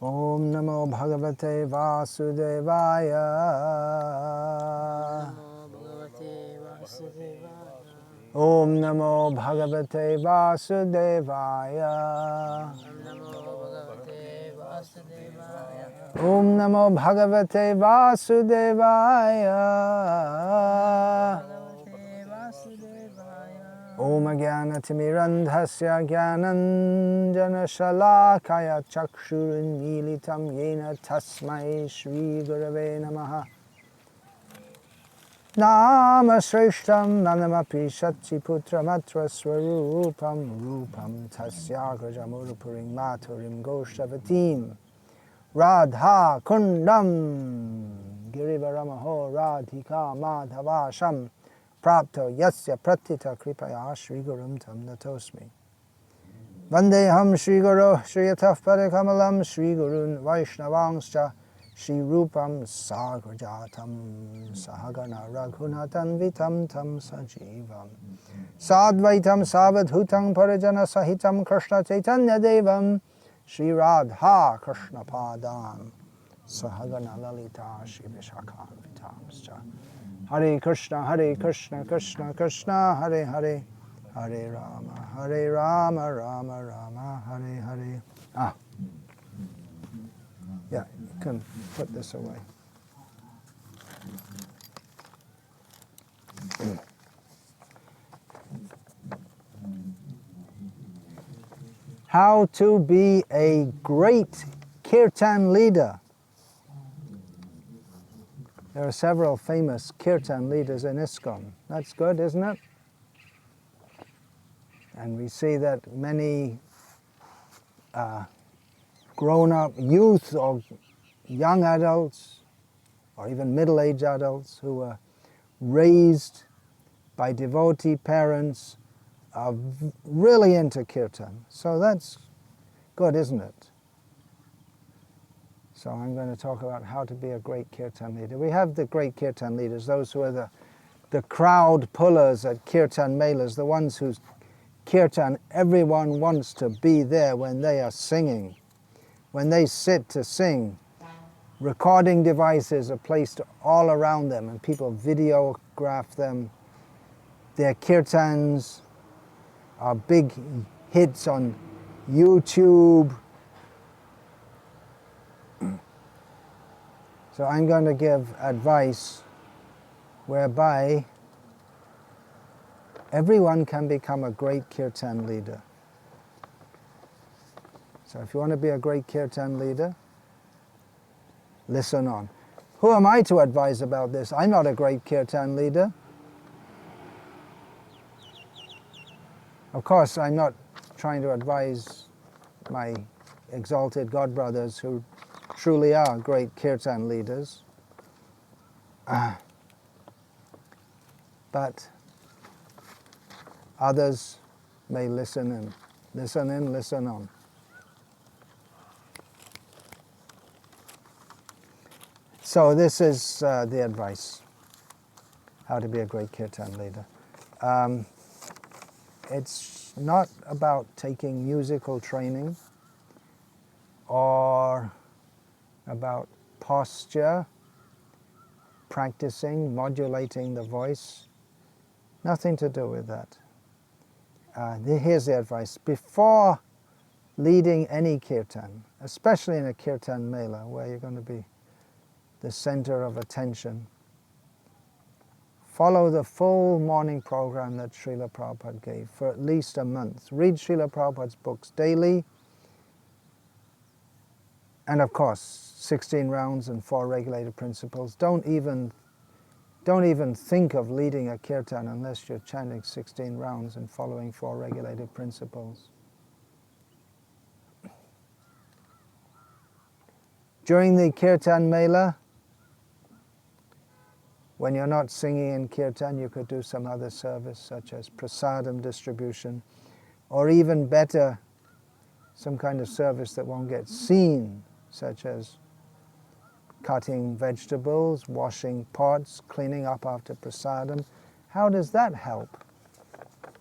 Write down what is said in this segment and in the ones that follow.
Om Namo Bhagavate Vasudevaya. Om Namo Bhagavate Vasudevaya. Om Namo Bhagavate Vasudevaya. Om Jnanatimirandhasya Jnananjana Shalakaya Chakshurunmilitam Yena Tasmai Shri Gurave Namaha. Nama Shreshtam Nanamapi Shachiputra Matra Swarupam Rupam Tasyagrajamurupurim Maturim Goshtavatim Radha Kundam Girivaramaho Radhika Madhavasham Prapto Yasya Pratita Kripaya Shri Gurum Tam Natosmi Vandeham Shri Guru Shriyataf Padakamalam Shri Gurun Vaishnavangscha Shri Rupam Sagrajatam Sahagana Raghunatan Vitam Tam Sajivam Sadvaitam Savadhutam Parajana Sahitam Krishna Chaitanya Devam Shri Radha Krishna Padam Sahagana Lalita Shri Vishakhan Vitamscha Hare Krishna, Krishna Krishna, Hare Hare, Hare Rama, Rama Rama, Hare Hare. Yeah, you can put this away. How to be a great kirtan leader. There are several famous kirtan leaders in ISKCON. That's good, isn't it? And we see that many grown-up youth or young adults or even middle-aged adults who were raised by devotee parents are really into kirtan. So that's good, isn't it? So I'm going to talk about how to be a great kirtan leader. We have the great kirtan leaders, those who are the crowd pullers at kirtan melas, the ones whose kirtan everyone wants to be there when they are singing. When they sit to sing, recording devices are placed all around them and people videograph them. Their kirtans are big hits on YouTube. So I'm going to give advice whereby everyone can become a great kirtan leader. So if you want to be a great kirtan leader, listen on. Who am I to advise about this? I'm not a great kirtan leader. Of course, I'm not trying to advise my exalted godbrothers who truly are great kirtan leaders. But others may listen in, listen on. So this is the advice, how to be a great kirtan leader. It's not about taking musical training or about posture, practicing, modulating the voice. Nothing to do with that. Here's the advice. Before leading any kirtan, especially in a kirtan mela where you're going to be the center of attention, follow the full morning program that Srila Prabhupada gave for at least a month. Read Srila Prabhupada's books daily. And of course, 16 rounds and 4 regulated principles. Don't even think of leading a kirtan unless you're chanting 16 rounds and following 4 regulated principles. During the kirtan mela, when you're not singing in kirtan, you could do some other service such as prasadam distribution, or even better, some kind of service that won't get seen, such as cutting vegetables, washing pots, cleaning up after prasadam. How does that help?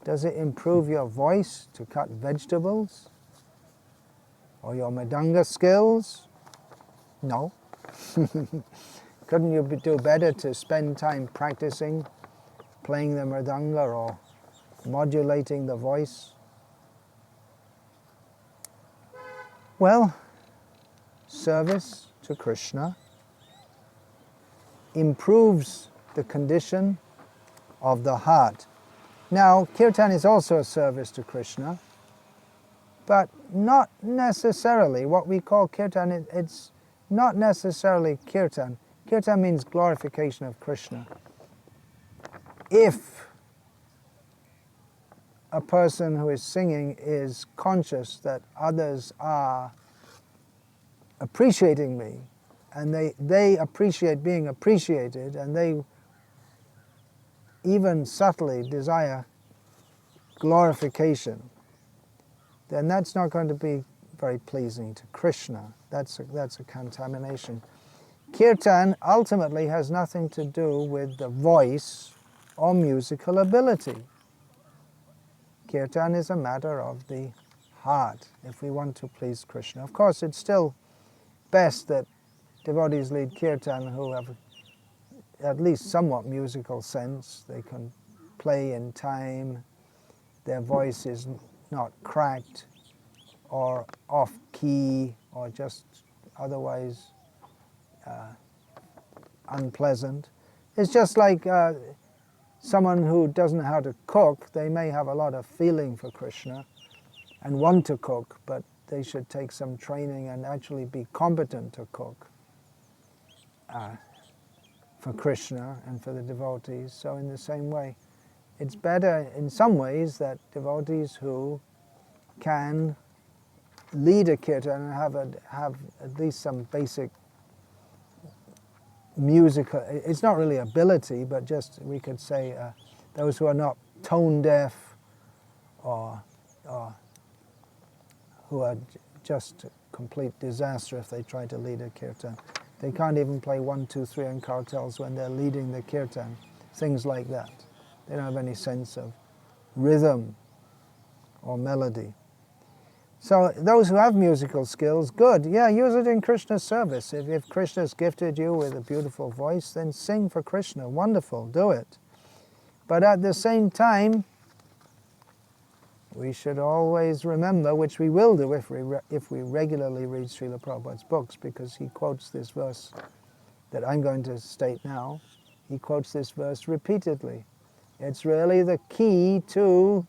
Does it improve your voice to cut vegetables? Or your mridanga skills? No. Couldn't you do better to spend time practicing playing the mridanga or modulating the voice? Well, service to Krishna improves the condition of the heart. Now, kirtan is also a service to Krishna, but not necessarily. What we call kirtan, it's not necessarily kirtan. Kirtan means glorification of Krishna. If a person who is singing is conscious that others are appreciating me, and they appreciate being appreciated, and they even subtly desire glorification, then that's not going to be very pleasing to Krishna. That's a contamination. Kirtan ultimately has nothing to do with the voice or musical ability. Kirtan is a matter of the heart, if we want to please Krishna. Of course, it's still best that devotees lead kirtan who have at least somewhat musical sense. They can play in time, their voice is not cracked or off-key or just otherwise unpleasant. It's just like someone who doesn't know how to cook. They may have a lot of feeling for Krishna and want to cook, but they should take some training and actually be competent to cook for Krishna and for the devotees. So in the same way, it's better in some ways that devotees who can lead a kirtan and have at least some basic musical, it's not really ability, but just, we could say, those who are not tone deaf or who are just a complete disaster if they try to lead a kirtan. They can't even play 1, 2, 3 on kartals when they're leading the kirtan, things like that. They don't have any sense of rhythm or melody. So those who have musical skills, good. Yeah, use it in Krishna's service. If Krishna's gifted you with a beautiful voice, then sing for Krishna. Wonderful, do it. But at the same time, we should always remember, which we will do if we regularly read Srila Prabhupada's books, because he quotes this verse that I'm going to state now. He quotes this verse repeatedly. It's really the key to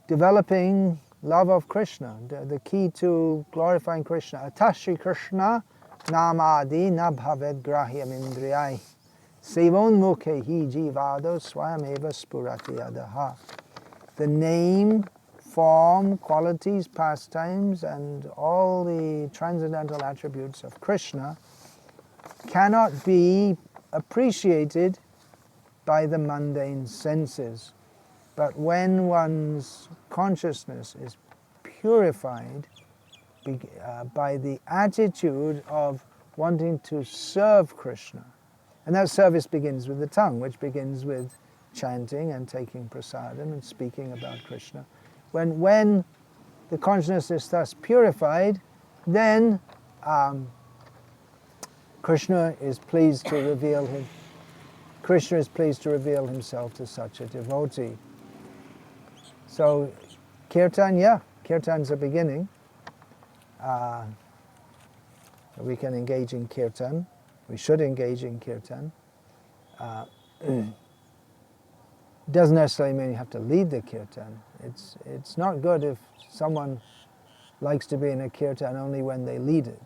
developing love of Krishna, the key to glorifying Krishna. Atashi Krishna namadi na bhaved grahyam indriyai sevon mukhehi jivado swayameva spurati adaha. The name, form, qualities, pastimes, and all the transcendental attributes of Krishna cannot be appreciated by the mundane senses. But when one's consciousness is purified by the attitude of wanting to serve Krishna, and that service begins with the tongue, which begins with chanting and taking prasadam and speaking about Krishna. When the consciousness is thus purified, then Krishna is pleased to reveal himself to such a devotee. So kirtan, yeah, kirtan's a beginning. We can engage in kirtan. We should engage in kirtan. Doesn't necessarily mean you have to lead the kirtan. It's not good if someone likes to be in a kirtan only when they lead it.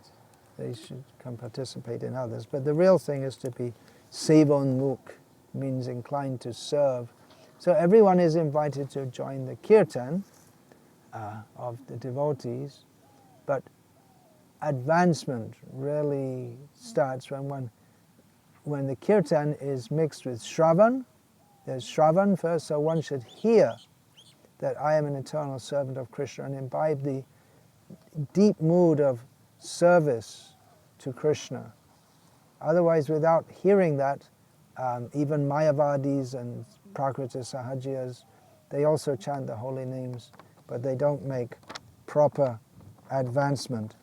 They should come participate in others. But the real thing is to be sevonmukh, means inclined to serve. So everyone is invited to join the kirtan of the devotees, but advancement really starts when the kirtan is mixed with shravan. There's shravan first, so one should hear that I am an eternal servant of Krishna and imbibe the deep mood of service to Krishna. Otherwise, without hearing that, even Mayavadis and Prakriti Sahajiyas, they also chant the holy names, but they don't make proper advancement.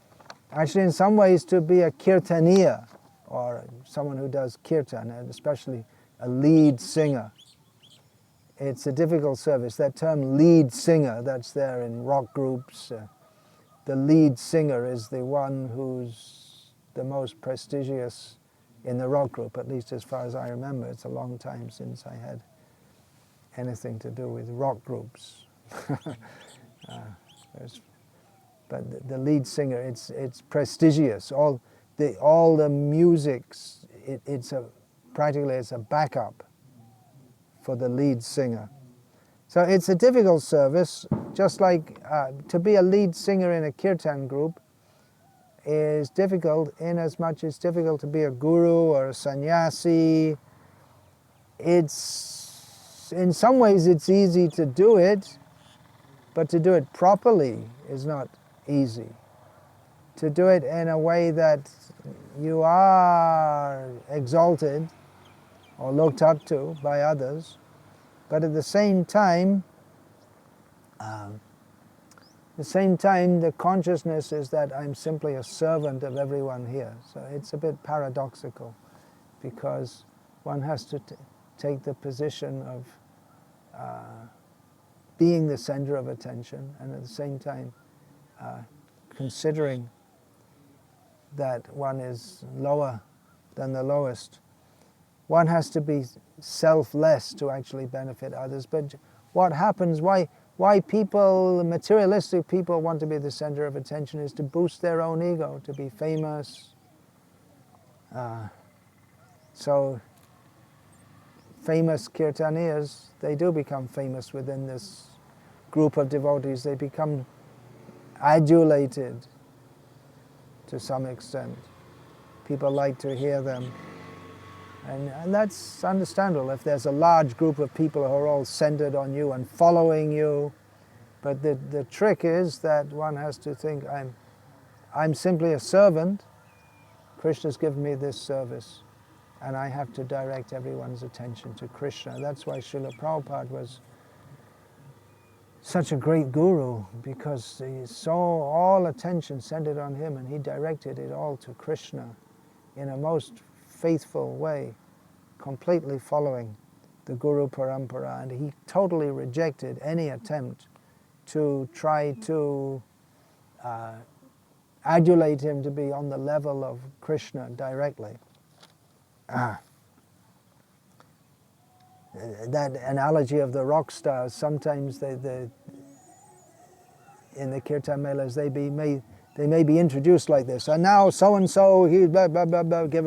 Actually, in some ways, to be a Kirtaniya, or someone who does kirtan, and especially a lead singer, it's a difficult service. That term lead singer, that's there in rock groups. The lead singer is the one who's the most prestigious in the rock group, at least as far as I remember. It's a long time since I had anything to do with rock groups. But the lead singer, it's prestigious. All the music's, practically it's a backup for the lead singer. So it's a difficult service, just like to be a lead singer in a kirtan group is difficult in as much as difficult to be a guru or a sannyasi. It's, in some ways it's easy to do it, but to do it properly is not easy. To do it in a way that you are exalted or looked up to by others, but at the same time, the consciousness is that I'm simply a servant of everyone here. So it's a bit paradoxical, because one has to take the position of being the center of attention, and at the same time considering that one is lower than the lowest. One has to be selfless to actually benefit others. But what happens, why people, materialistic people, want to be the center of attention is to boost their own ego, to be famous. So famous Kirtaniyas, they do become famous within this group of devotees. They become adulated to some extent. People like to hear them. And that's understandable if there's a large group of people who are all centered on you and following you. But the trick is that one has to think, I'm simply a servant. Krishna's given me this service, and I have to direct everyone's attention to Krishna. That's why Srila Prabhupada was such a great guru, because he saw all attention centered on him, and he directed it all to Krishna in a most faithful way, completely following the Guru Parampara, and he totally rejected any attempt to try to adulate him to be on the level of Krishna directly. That analogy of the rock stars, sometimes in the kirtan melas they may be introduced like this. And now so and so, he blah blah blah blah, give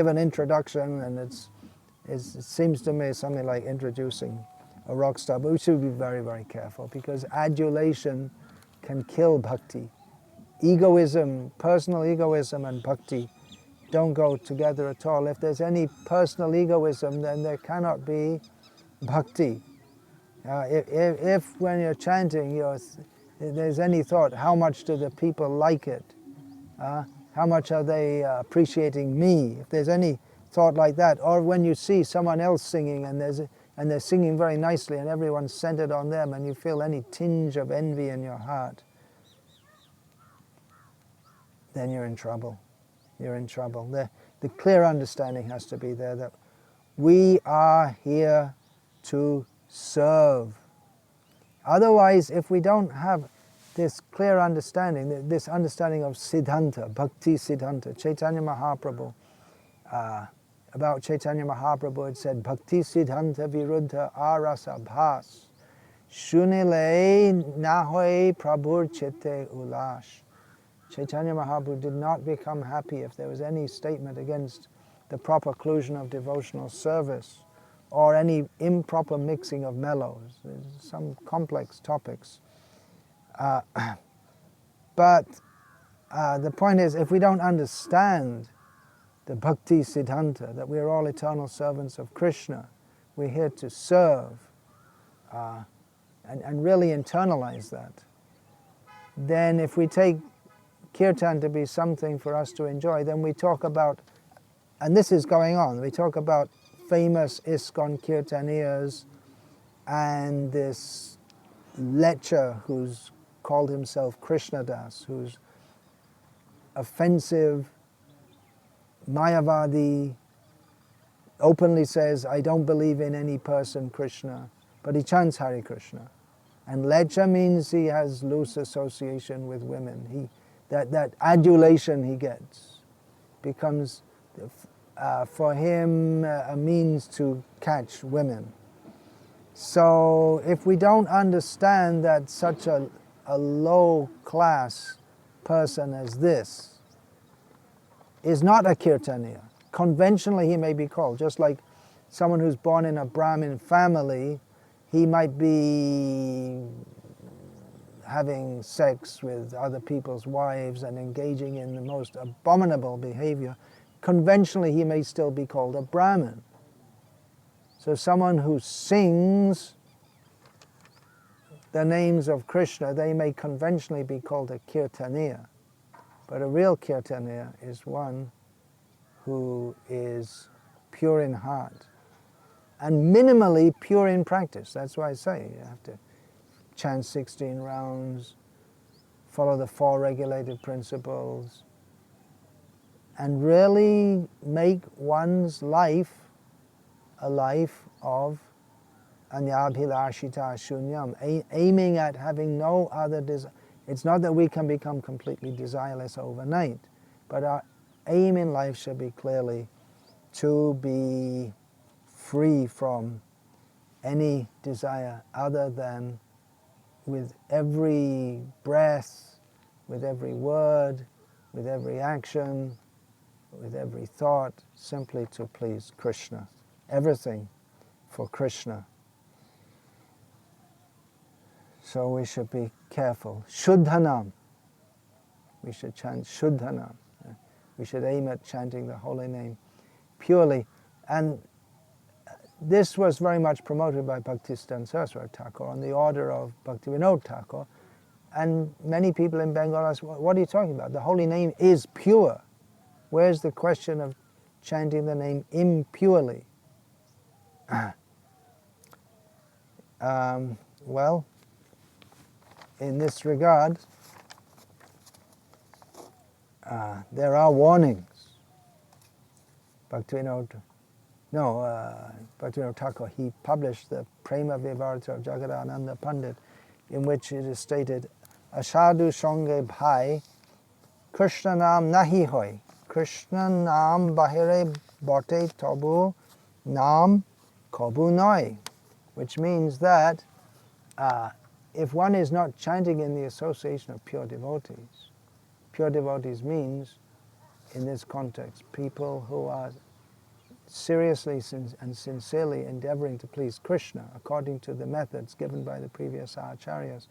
an introduction, and it seems to me something like introducing a rock star. But we should be very, very careful, because adulation can kill bhakti. Egoism, personal egoism and bhakti don't go together at all. If there's any personal egoism, then there cannot be bhakti. If when you're chanting, there's any thought, how much do the people like it? How much are they appreciating me? If there's any thought like that, or when you see someone else singing and they're singing very nicely and everyone's centered on them, and you feel any tinge of envy in your heart, then you're in trouble. You're in trouble. The clear understanding has to be there that we are here to serve. Otherwise, if we don't have this clear understanding, this understanding of Siddhanta, Bhakti Siddhanta, Chaitanya Mahaprabhu, about Chaitanya Mahaprabhu it said, Bhakti Siddhanta Viruddha Arasa Bhas, Shunile Nahoe Prabhur Chitte Ulash. Chaitanya Mahaprabhu did not become happy if there was any statement against the proper occlusion of devotional service, or any improper mixing of mellows. There's some complex topics. But the point is, if we don't understand the Bhakti Siddhanta, that we are all eternal servants of Krishna, we're here to serve, and really internalize that, then if we take kirtan to be something for us to enjoy, then we talk about, and this is going on, we talk about famous ISKCON Kirtaniyas and this lecher who's called himself Krishnadas, who's offensive, Mayavadi, openly says, I don't believe in any person, Krishna, but he chants Hare Krishna. And lecha means he has loose association with women. That adulation he gets becomes, for him, a means to catch women. So if we don't understand that such a low-class person as this is not a Kirtaniya, conventionally he may be called, just like someone who's born in a Brahmin family, he might be having sex with other people's wives and engaging in the most abominable behavior. Conventionally he may still be called a Brahmin. So someone who sings the names of Krishna, they may conventionally be called a Kirtaniya. But a real Kirtaniya is one who is pure in heart and minimally pure in practice. That's why I say you have to chant 16 rounds, follow the 4 regulated principles, and really make one's life a life of anyabhilashita shunyam, aiming at having no other desire. It's not that we can become completely desireless overnight, but our aim in life should be clearly to be free from any desire other than with every breath, with every word, with every action, with every thought, simply to please Krishna. Everything for Krishna. So we should be careful. Shuddhanam. We should chant Shuddhanam. We should aim at chanting the holy name purely. And this was very much promoted by Bhaktisiddhanta Saraswati Thakur on the order of Bhaktivinoda Thakur. And many people in Bengal ask, what are you talking about? The holy name is pure. Where's the question of chanting the name impurely? Well, in this regard, there are warnings. Bhaktivinoda Thakur, he published the Prema Vivarta of Jagadananda Pandit, in which it is stated, Ashadu Shonge Bhai, Krishna Nam Nahi Hoy, Krishna Nam Bahire Bote Tabu Nam Kobu Noi, which means that if one is not chanting in the association of pure devotees means, in this context, people who are seriously and sincerely endeavoring to please Krishna according to the methods given by the previous acharyas,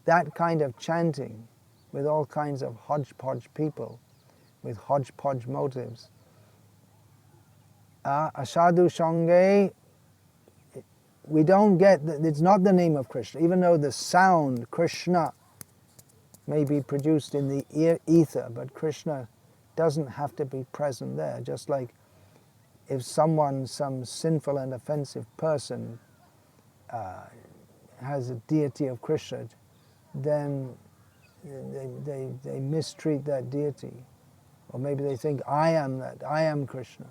that kind of chanting with all kinds of hodgepodge people, with hodgepodge motives, Asadu Shonge, we don't get, it's not the name of Krishna, even though the sound Krishna may be produced in the ether, but Krishna doesn't have to be present there. Just like if some sinful and offensive person has a deity of Krishna, then they mistreat that deity. Or maybe they think, I am Krishna.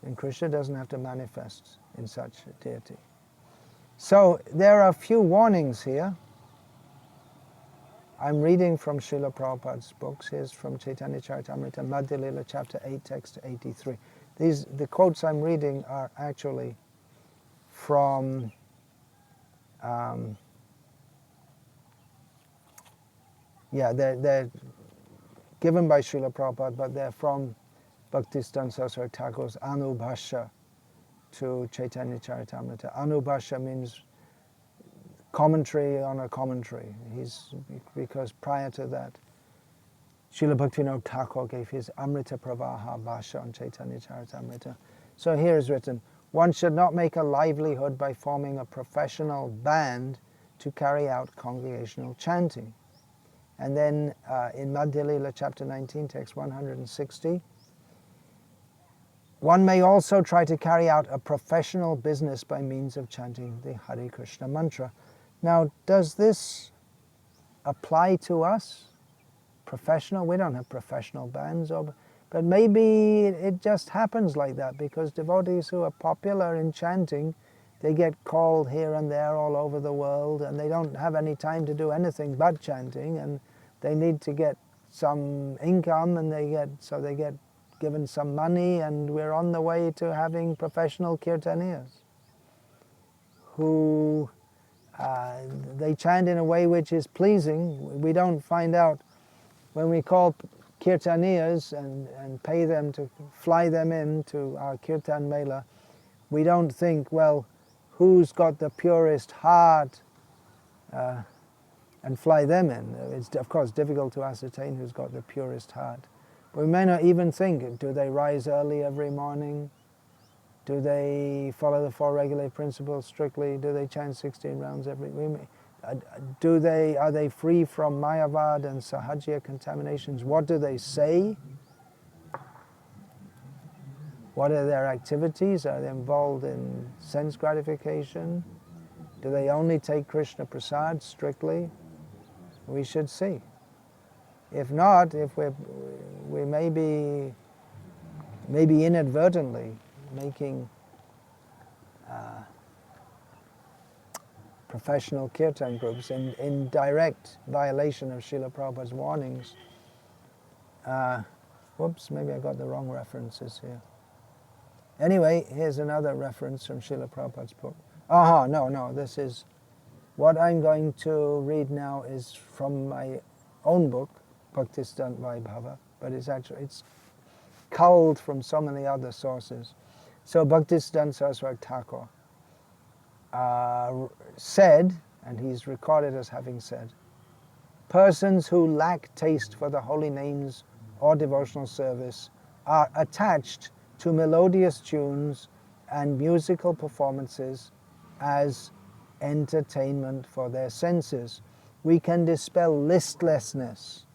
And Krishna doesn't have to manifest in such a deity. So there are a few warnings here. I'm reading from Srila Prabhupada's books. Here's from Chaitanya Charitamrita, Madhya Lila, chapter 8, text 83. The quotes I'm reading are actually from they're given by Srila Prabhupada, but they're from Bhaktisiddhanta Saraswati Thakur's Anubhashya to Chaitanya Charitamrita. Anubhashya means commentary on a commentary. Because prior to that, Srila Bhaktivinoda Thakur gave his Amrita Pravaha Bhashya on Chaitanya Charitamrita. So here is written, one should not make a livelihood by forming a professional band to carry out congregational chanting. And then in Madhya Lila, chapter 19, text 160, one may also try to carry out a professional business by means of chanting the Hare Krishna mantra. Now, does this apply to us? professional. We don't have professional bands, but maybe it just happens like that because devotees who are popular in chanting, they get called here and there all over the world, and they don't have any time to do anything but chanting, and they need to get some income, and they get given some money, and we're on the way to having professional kirtaniyas who they chant in a way which is pleasing. We don't find out when we call kirtaniyas and pay them to fly them in to our kirtan mela. We don't think, well, who's got the purest heart and fly them in. It's of course difficult to ascertain who's got the purest heart. But we may not even think, do they rise early every morning? Do they follow the 4 regulative principles strictly? Do they chant 16 rounds every week? Are they free from mayavad and sahajya contaminations? What do they say? What are their activities? Are they involved in sense gratification? Do they only take Krishna prasad strictly? We should see. If not, if we may be inadvertently making professional kirtan groups in direct violation of Srila Prabhupada's warnings. Whoops, maybe I got the wrong references here. Anyway, here's another reference from Srila Prabhupada's book. No, this is, what I'm going to read now is from my own book, Bhaktisiddhanta Vaibhava, but it's culled from so many other sources. So Bhaktisiddhanta Saraswati Thakur said, and he's recorded as having said, persons who lack taste for the holy names or devotional service are attached to melodious tunes and musical performances as entertainment for their senses. We can dispel listlessness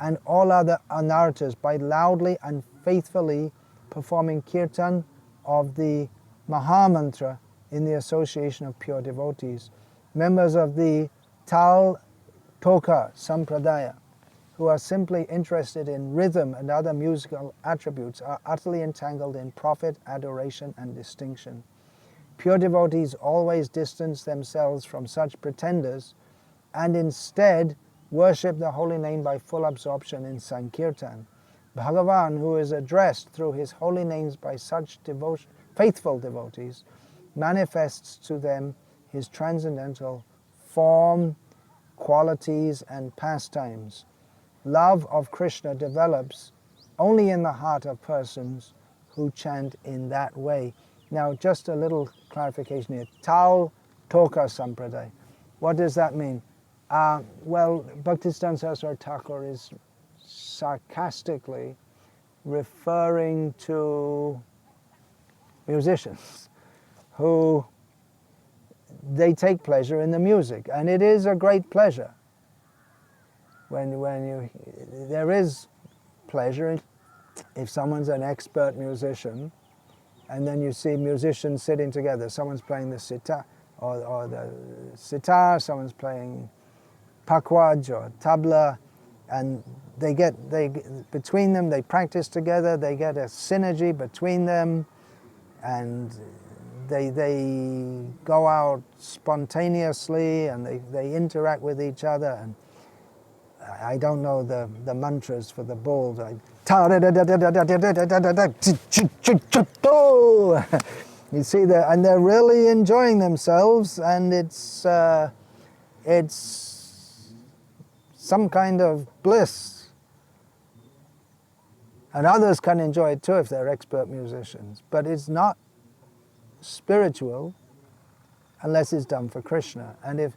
and all other anarthas by loudly and faithfully performing kirtan of the Mahamantra in the association of pure devotees. Members of the Tal Toka Sampradaya, who are simply interested in rhythm and other musical attributes, are utterly entangled in profit, adoration, and distinction. Pure devotees always distance themselves from such pretenders and instead worship the holy name by full absorption in Sankirtan. Bhagavan, who is addressed through his holy names by such faithful devotees, manifests to them his transcendental form, qualities, and pastimes. Love of Krishna develops only in the heart of persons who chant in that way. Now, just a little clarification here. Tal Toka Sampradaya. What does that mean? Well, Bhaktisiddhanta Saraswati Thakur is sarcastically referring to musicians who they take pleasure in the music, and it is a great pleasure. There is pleasure if someone's an expert musician, and then you see musicians sitting together. Someone's playing the sitar, or the sitar. Someone's playing pakwaj or tabla, and between them they practice together. They get a synergy between them, and they go out spontaneously, and they interact with each other. And I don't know the mantras for the bowls. You see and they're really enjoying themselves, and it's some kind of bliss. And others can enjoy it too if they're expert musicians, but it's not spiritual unless it's done for Krishna. And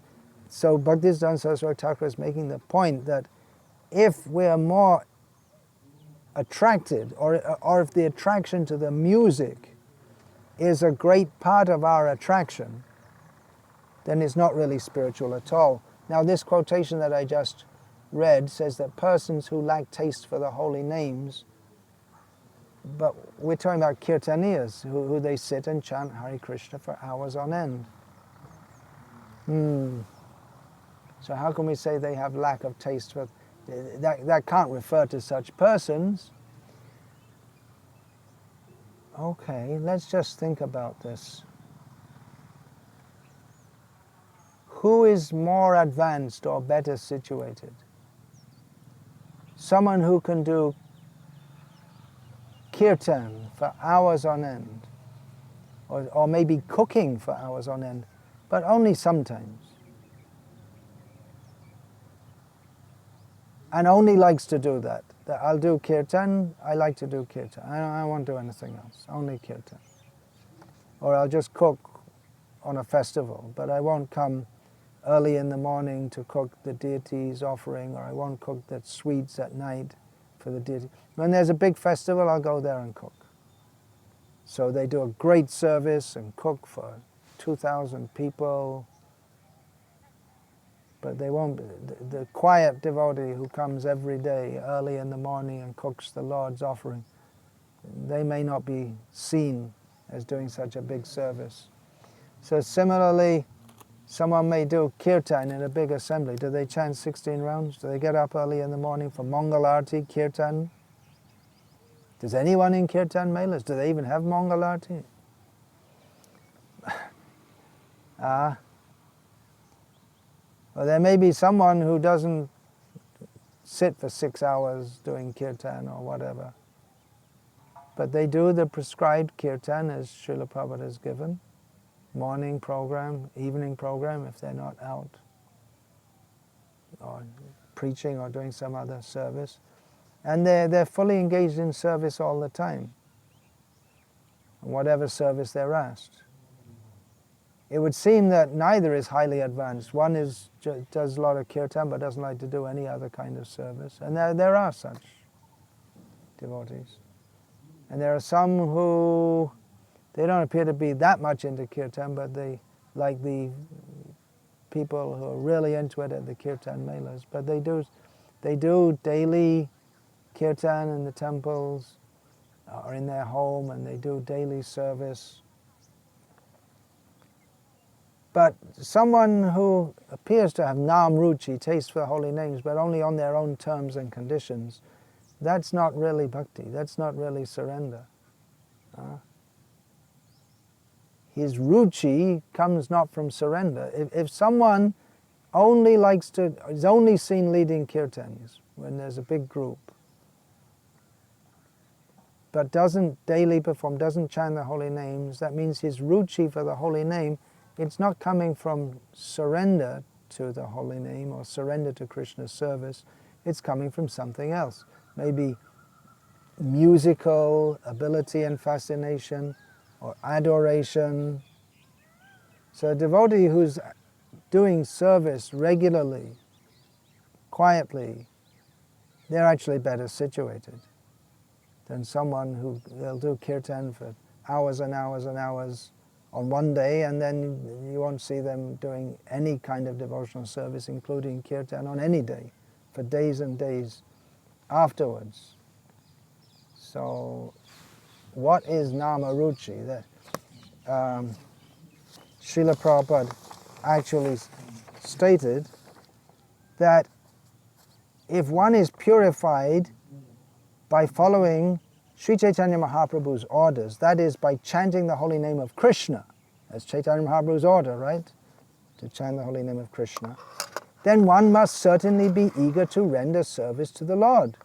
so Bhaktisiddhanta Saraswati Thakur is making the point that if we are more attracted, or if the attraction to the music is a great part of our attraction, then it's not really spiritual at all. Now, this quotation that I just read says that persons who lack taste for the holy names, but we're talking about kirtaniyas, who they sit and chant Hare Krishna for hours on end. So how can we say they have lack of taste for? that can't refer to such persons. Okay, let's just think about this. Who is more advanced or better situated? Someone who can do kirtan for hours on end, or maybe cooking for hours on end, but only sometimes. And only likes to do that. I'll do kirtan, I like to do kirtan. I won't do anything else, only kirtan. Or I'll just cook on a festival, but I won't come early in the morning to cook the deity's offering, or I won't cook the sweets at night for the deity. When there's a big festival, I'll go there and cook. So they do a great service and cook for 2,000 people. But they won't be, the quiet devotee who comes every day early in the morning and cooks the Lord's offering, they may not be seen as doing such a big service. So similarly, someone may do kirtan in a big assembly. Do they chant 16 rounds? Do they get up early in the morning for Mangal Arati, kirtan? Does anyone in kirtan melas, do they even have Mangal Arati? Well, there may be someone who doesn't sit for 6 hours doing kirtan or whatever. But they do the prescribed kirtan as Srila Prabhupada has given. Morning program, evening program if they're not out or preaching or doing some other service. And they're fully engaged in service all the time, whatever service they're asked. It would seem that neither is highly advanced. One does a lot of kirtan but doesn't like to do any other kind of service. And there are such devotees. And there are some who, they don't appear to be that much into kirtan, but they like the people who are really into it at the kirtan melas. But they do daily kirtan in the temples or in their home, and they do daily service. But someone who appears to have nam ruchi, taste for holy names, but only on their own terms and conditions, that's not really bhakti, that's not really surrender. His ruchi comes not from surrender. If someone only is only seen leading kirtans when there's a big group, but doesn't daily perform, doesn't chant the holy names, that means his ruchi for the holy name, it's not coming from surrender to the holy name or surrender to Krishna's service, it's coming from something else. Maybe musical ability and fascination, or adoration. So a devotee who's doing service regularly, quietly, they're actually better situated than someone who they'll do kirtan for hours and hours and hours on one day, and then you won't see them doing any kind of devotional service, including kirtan, on any day, for days and days afterwards. So, what is nama ruchi? Srila Prabhupada actually stated that if one is purified by following Sri Chaitanya Mahaprabhu's orders, that is, by chanting the holy name of Krishna, that's Chaitanya Mahaprabhu's order, right? To chant the holy name of Krishna, then one must certainly be eager to render service to the Lord.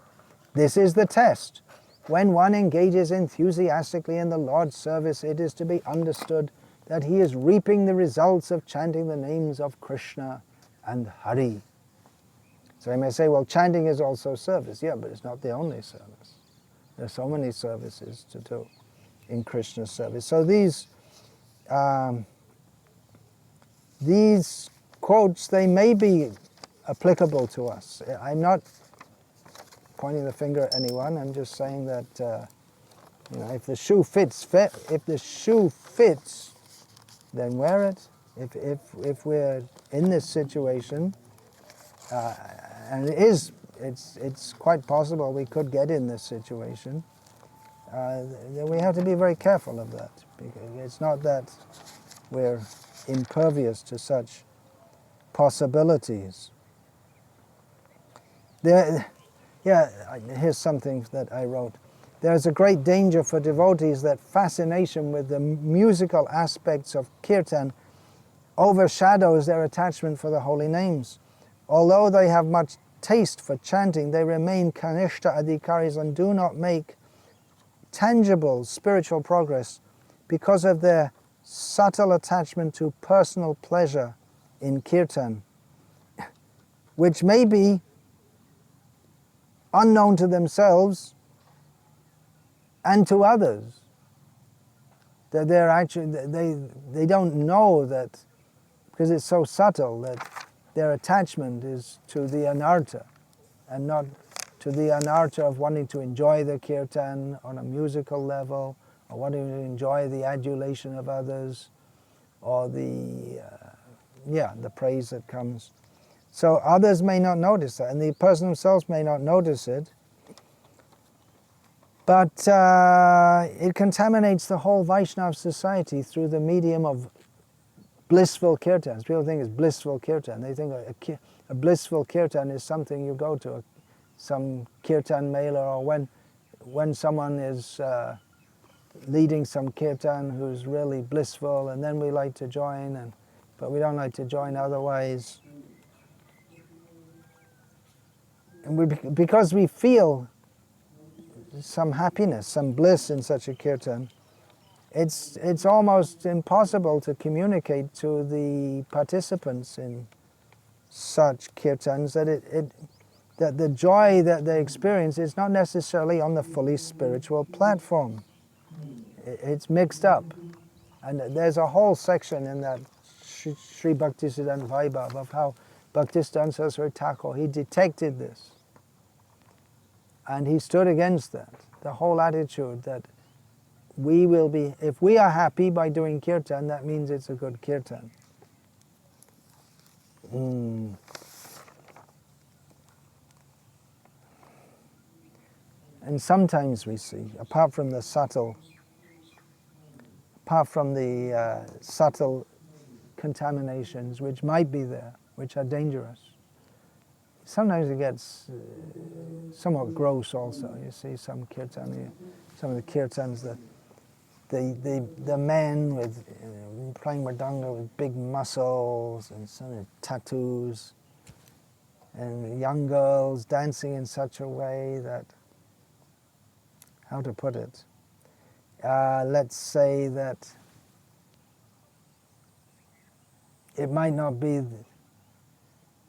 This is the test. When one engages enthusiastically in the Lord's service, it is to be understood that he is reaping the results of chanting the names of Krishna and Hari. So you may say, well, chanting is also service. Yeah, but it's not the only service. There are so many services to do in Krishna's service. So these quotes, they may be applicable to us. I'm not pointing the finger at anyone. I'm just saying that if the shoe fits, then wear it. If we're in this situation, and it's quite possible we could get in this situation, then we have to be very careful of that. Because it's not that we're impervious to such possibilities. There, yeah, here's something that I wrote. There's a great danger for devotees that fascination with the musical aspects of kirtan overshadows their attachment for the holy names. Although they have much taste for chanting, they remain kanishta adhikaris and do not make tangible spiritual progress because of their subtle attachment to personal pleasure in kirtan, which may be unknown to themselves and to others. That they're actually, they don't know that, because it's so subtle, that their attachment is to the anartha and not to the anartha of wanting to enjoy the kirtan on a musical level, or wanting to enjoy the adulation of others, or the praise that comes. So others may not notice that, and the person themselves may not notice it, but it contaminates the whole Vaishnava society through the medium of blissful kirtans. People think it's blissful kirtan. They think a blissful kirtan is something you go to, some kirtan mela, or when someone is leading some kirtan who's really blissful, and then we like to join, but we don't like to join otherwise. And because we feel some happiness, some bliss in such a kirtan, it's almost impossible to communicate to the participants in such kirtans that the joy that they experience is not necessarily on the fully spiritual platform. It's mixed up. And there's a whole section in that Sri Bhaktisiddhanta Vaibhav of how Bhaktisiddhanta Saraswati Thakur, he detected this. And he stood against that, the whole attitude that we will be, if we are happy by doing kirtan, that means it's a good kirtan. And sometimes we see, apart from the subtle contaminations which might be there, which are dangerous, sometimes it gets somewhat gross also. You see some kirtan, some of the kirtans that the men with playing mridanga with big muscles and some tattoos, and young girls dancing in such a way that, how to put it, let's say that it might not be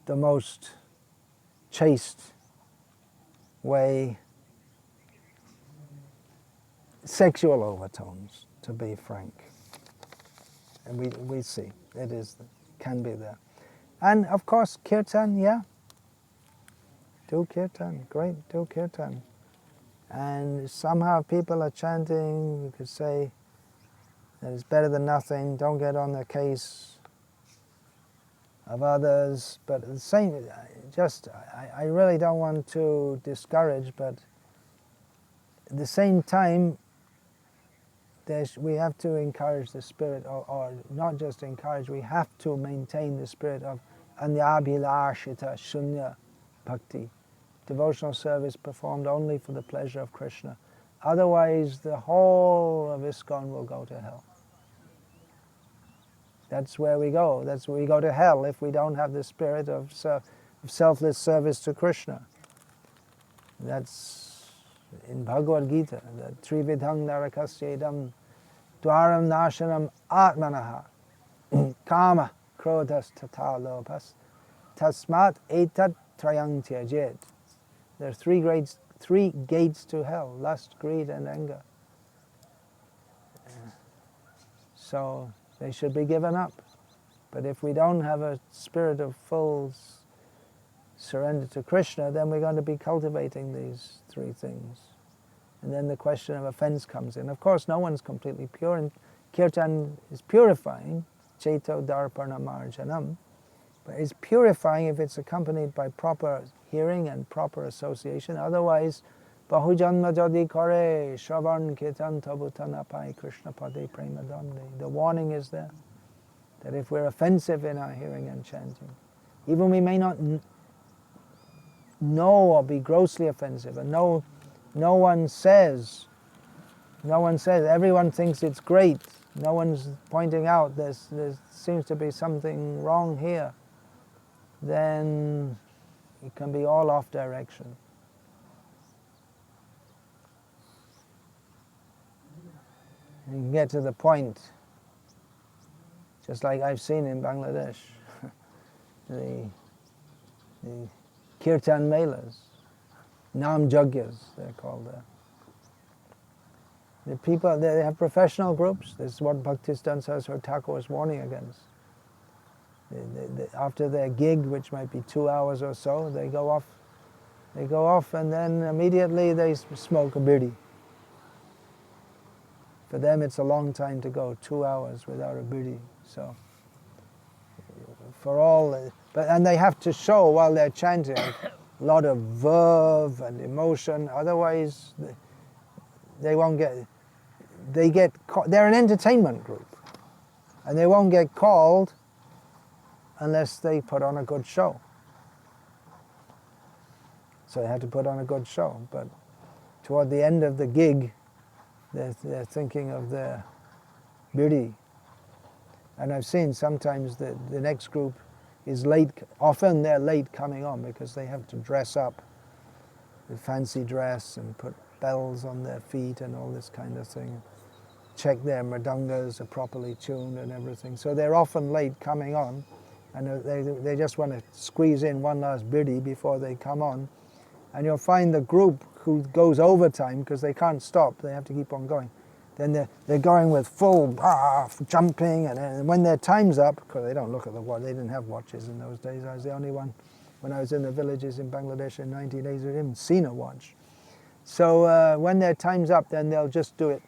the most chaste way, sexual overtones, to be frank. And we see it can be there. And of course kirtan, do kirtan, great, do kirtan. And somehow people are chanting, you could say that it's better than nothing, don't get on the case of others, but at the same, I really don't want to discourage, but at the same time, we have to encourage the spirit, or not just encourage, we have to maintain the spirit of anyabhilashita shunya bhakti, devotional service performed only for the pleasure of Krishna. Otherwise, the whole of ISKCON will go to hell. That's where we go. That's where we go to hell if we don't have the spirit of selfless service to Krishna. That's in Bhagavad Gita, that Trividhang Narakasyedam Dwaram Nashanam Atmanaha Kama Krodhas Tata Lobhas Tasmat Etat Trayang Tyajet. There are three gates to hell: lust, greed, and anger. So they should be given up. But if we don't have a spirit of full surrender to Krishna, then we're going to be cultivating these three things. And then the question of offense comes in. Of course, no one's completely pure, and kirtan is purifying, cheto darpana marjanam, but it's purifying if it's accompanied by proper hearing and proper association. Otherwise, bahujanma jadi kare shravan kirtan tabutanapai krishna pade premadamne. The warning is there, that if we're offensive in our hearing and chanting, even we may not know or be grossly offensive, and no one says, everyone thinks it's great, no one's pointing out there seems to be something wrong here, then it can be all off direction. You can get to the point, just like I've seen in Bangladesh, the Kirtan Melas, Nam Jagyas they're called there. The people, they have professional groups. This is what Bhaktisiddhanta Saraswati Thakur was warning against. After their gig, which might be 2 hours or so, they go off and then immediately they smoke a bidi. For them it's a long time to go, 2 hours without a bidi. So, for all, and they have to show while they're chanting a lot of verve and emotion, otherwise they won't get, they're an entertainment group, and they won't get called unless they put on a good show. So they have to put on a good show, but toward the end of the gig, they're thinking of their bidi. And I've seen sometimes the next group is late, often they're late coming on because they have to dress up with fancy dress and put bells on their feet and all this kind of thing. Check their mridangas are properly tuned and everything. So they're often late coming on, and they just want to squeeze in one last bidi before they come on. And you'll find the group who goes overtime because they can't stop, they have to keep on going. Then they're going with full jumping, and when their time's up, because they don't look at the watch, they didn't have watches in those days. I was the only one, when I was in the villages in Bangladesh in 1980s, who hadn't seen a watch. So when their time's up, then they'll just do it,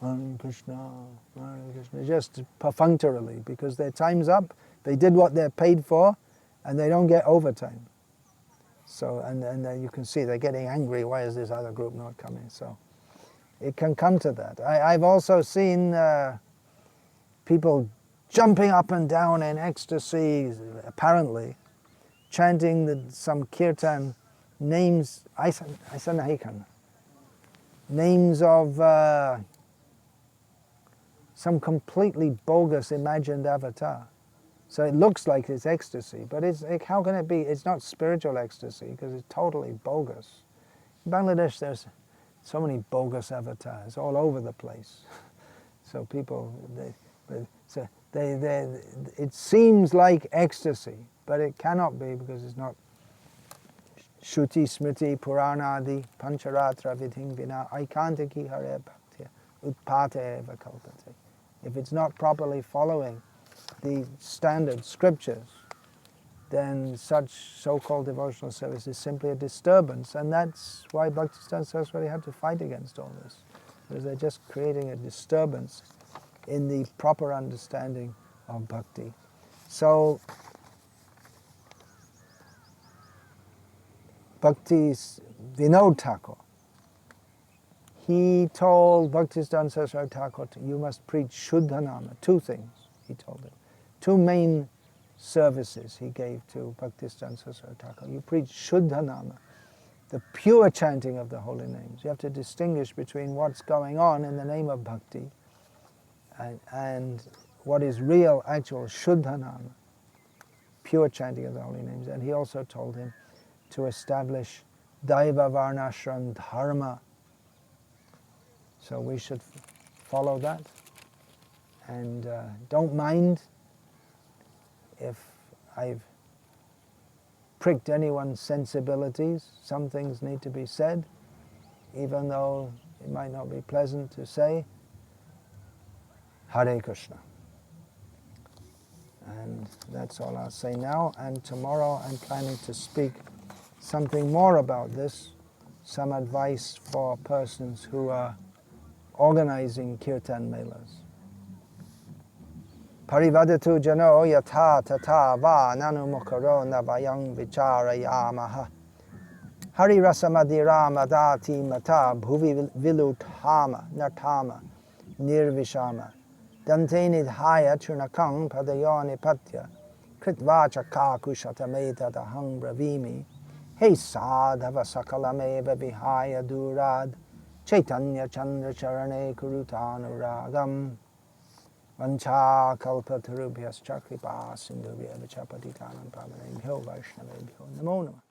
Hare Krishna, Hare Krishna, just perfunctorily, because their time's up, they did what they're paid for, and they don't get overtime. So, and then you can see they're getting angry, why is this other group not coming? So it can come to that. I've also seen people jumping up and down in ecstasy, apparently, chanting some kirtan names, names of some completely bogus imagined avatar. So it looks like it's ecstasy, but how can it be? It's not spiritual ecstasy because it's totally bogus. In Bangladesh, there's so many bogus avatars all over the place. So people, it seems like ecstasy, but it cannot be because it's not. Shruti, Smriti, Puranadi, Pancharatra, Vidhing Vina, Aikantaki Hare Bhakti, Utpate Eva Kalpate. If it's not properly following the standard scriptures, then such so-called devotional service is simply a disturbance, and that's why Bhaktisiddhanta Saraswati had to fight against all this, because they're just creating a disturbance in the proper understanding of bhakti. So, Bhakti's Vinod Thakur, he told Bhaktisiddhanta Saraswati Thakur, you must preach Shuddhanama, 2 things, he told him. 2 main services he gave to Bhaktisiddhanta Saraswati Thakur. You preach Shuddhanama, the pure chanting of the holy names. You have to distinguish between what's going on in the name of bhakti and what is real, actual Shuddhanama, pure chanting of the holy names. And he also told him to establish Daiva Varnashram Dharma. So we should follow that. And don't mind if I've pricked anyone's sensibilities. Some things need to be said, even though it might not be pleasant to say. Hare Krishna. And that's all I'll say now. And tomorrow I'm planning to speak something more about this, some advice for persons who are organizing kirtan melas. Parivadatu jano yatha tata va nanu mukaro navayang vicharayamaha. Hari rasamadira madati mata bhuvi viluthama nartama nirvishama. Dante nidhaya chunakang padayoni patya kritvacha kakushatameta dahang bravimi Hey Sadhava Sakalameva Vihaya Durad Chaitanya Chandra Charane Kurutanu Ragam Vancha Kalpatarubhyas Chakripa Sindhubhya Vichapati Kanam Pavanebhyo Vaishnavebhyo Namo Namah.